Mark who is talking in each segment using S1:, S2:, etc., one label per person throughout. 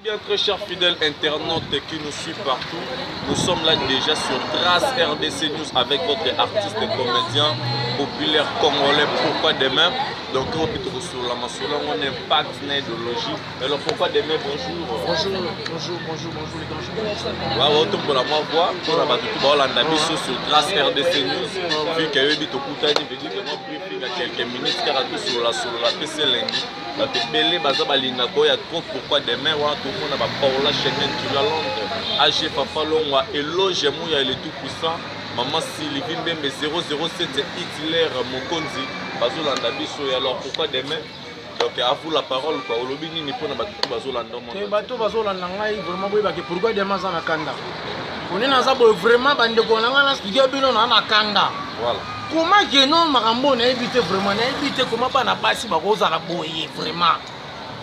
S1: Bien très chers fidèles internautes qui nous suivent partout, nous sommes là déjà sur Trace RDC News avec votre artiste et comédien populaire congolais. Pourquoi demain? Donc on est sur la massoula, on est impact idéologie. Alors pourquoi demain? Bonjour.
S2: Bonjour les gars.
S1: Waaw autant pour la voix pour la battu ba Hollanda biso sur Trace RDC News. Vu que yebi to kutani veut dire que moi briefing à quelques minutes car tout sur la PC lundi. La tebele baza balinga ko ya trop pourquoi demain wa to fona ba Paula Chenin tu la Londres. AG Papa Longwa éloge Mouya il est tout puissant. Maman Sylvie Mbembe 007 Hitler Mokonzi bazolanda biso et alors pourquoi demain? Donc à vous la parole quoi olobi nini pona ba bazolanda mo.
S2: Te bato bazolanda ngai vraiment boy ba ke pourquoi demain za nakanda. Onena za boy vraiment bande ko nanga na expliquer bino na nakanda.
S1: Voilà.
S2: Comment que non makambo na éviter vraiment na éviter comment bana basi ba koza la boye vraiment.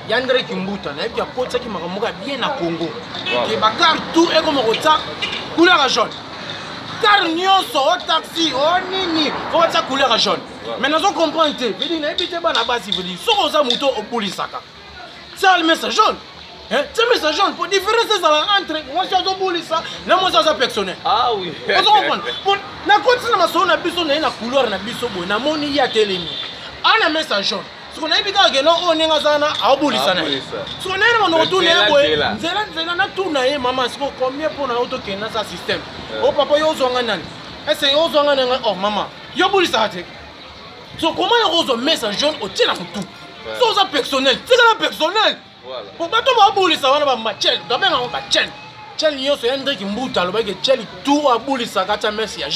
S2: Yandre Kimbuta na ebya potsa ki makambo ka bien na Congo. Ke bakar tout et comme rota couleur jaune. Car nyonso au taxi au nini faut ça couleur jaune. Mais nous on comprend te veut dire na éviter bana basi veut dire so koza moto au polisaka. C'est le message jaune. Hein? C'est le message jaune pour différencier ça entre moi je dois polisa na moi ça personnel.
S1: Ah oui.
S2: Vous comprenez? Pour na continue na so na biso na couleur na biso bo na moni ya telemi. Ana message jaune. Ce qu'on a évité que non on est ngazana a bolisa na. Ce qu'on a on retourne boy. Nzela na tourna ye maman c'est combien pour na auto que na ça système. Oh papa yo zonga nani. Est-ce yo zonga nani oh maman. Yo bolisa te. So comment yo zo message jaune au tina mutu. So ça personnel, c'est la personnel.
S1: Voilà.
S2: Pour bato ba bolisa wana ba machel, d'abord on ba chel. Chel yo so Hendrik Kimbuta lo ba ke chel tout a bolisa kata merci ya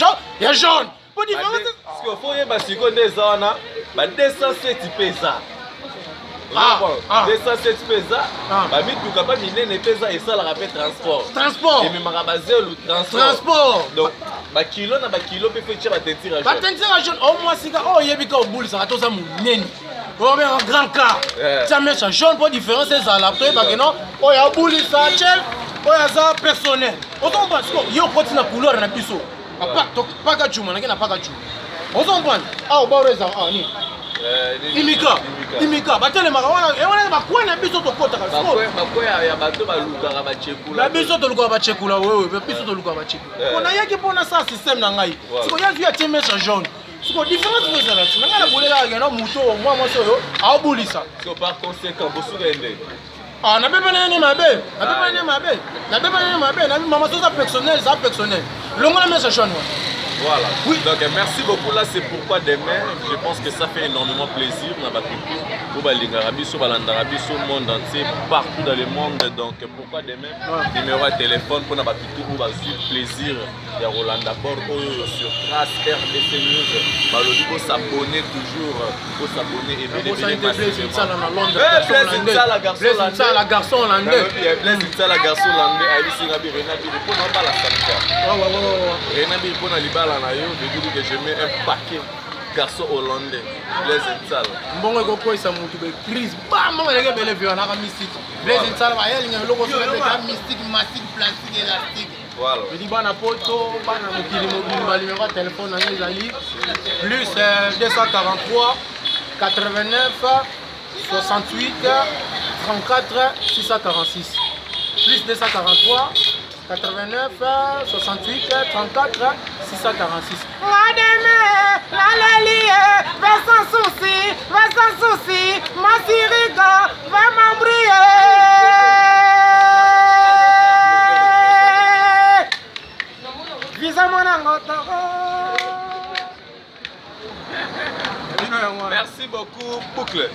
S2: jaune. Pour différence
S1: parce qu'il faut y basiko ndeza wana ba 207 pesa. 207 pesa. Ba mituka ba minene pesa et ça la rappelle transport. Et même le transport. Donc ba kilo na ba kilo pe fait ba tentira jaune.
S2: Ba tentira jaune au moins sika oh yebika obulisa ka to za munene. Oh bien un grand cas. Ça met ça jaune pour différence ça la to ba que non oh ya obulisa chel oh ya za personnel. Autant parce que yo continue na couleur na biso. Pas que tu m'en as pas que tu. On s'en prend. Ah, au bord de ça, ah, ni. Imika. Batele marawana. Et on a ma quoi na biso to kota ka.
S1: Bakwe ya bato ba luka ba chekula.
S2: La biso to luka ba chekula wewe, biso to luka ba chekula. On a yaki pona ça système na ngai. Siko ya via teme sa jaune. Siko différence pour ça là. Na la bolela ga na muto moi so yo. A bolisa.
S1: So par conséquent bosu rende.
S2: Ah, na beba na ni mabe. Na beba na mabe. Na beba na mabe. Na maman so ça personnel. Longo na message jaune.
S1: Voilà. Oui. Donc merci beaucoup là, c'est pourquoi demain, je pense que ça fait énormément plaisir dans la culture. Pour Balingarabi, sur Balandarabi, sur le monde entier, partout dans le monde. Donc pourquoi demain, numéro de téléphone pour la culture pour suivre plaisir. Il y a Roland d'abord sur Trace RDC News. Il faut s'abonner toujours, il faut s'abonner et bien
S2: la garçon hollandais.
S1: La garçon hollandais, je dis que je mets un paquet garçon hollandais, Blaise Nsala.
S2: Bon, je crois que ça m'a fait crise. Bam, on a belle vie, on a mystique. Blaise Nsala, il y a un logo sur le mystique, massif, plastique, élastique.
S1: Voilà.
S2: Je dis, bana poto, bana mokili mobile, ma numéro de téléphone, plus 243 89 68 34 646. Plus 243 89 68 34 646. Va sans souci, ma siriga va m'embriller. Visa mon
S1: Merci beaucoup, Boucle.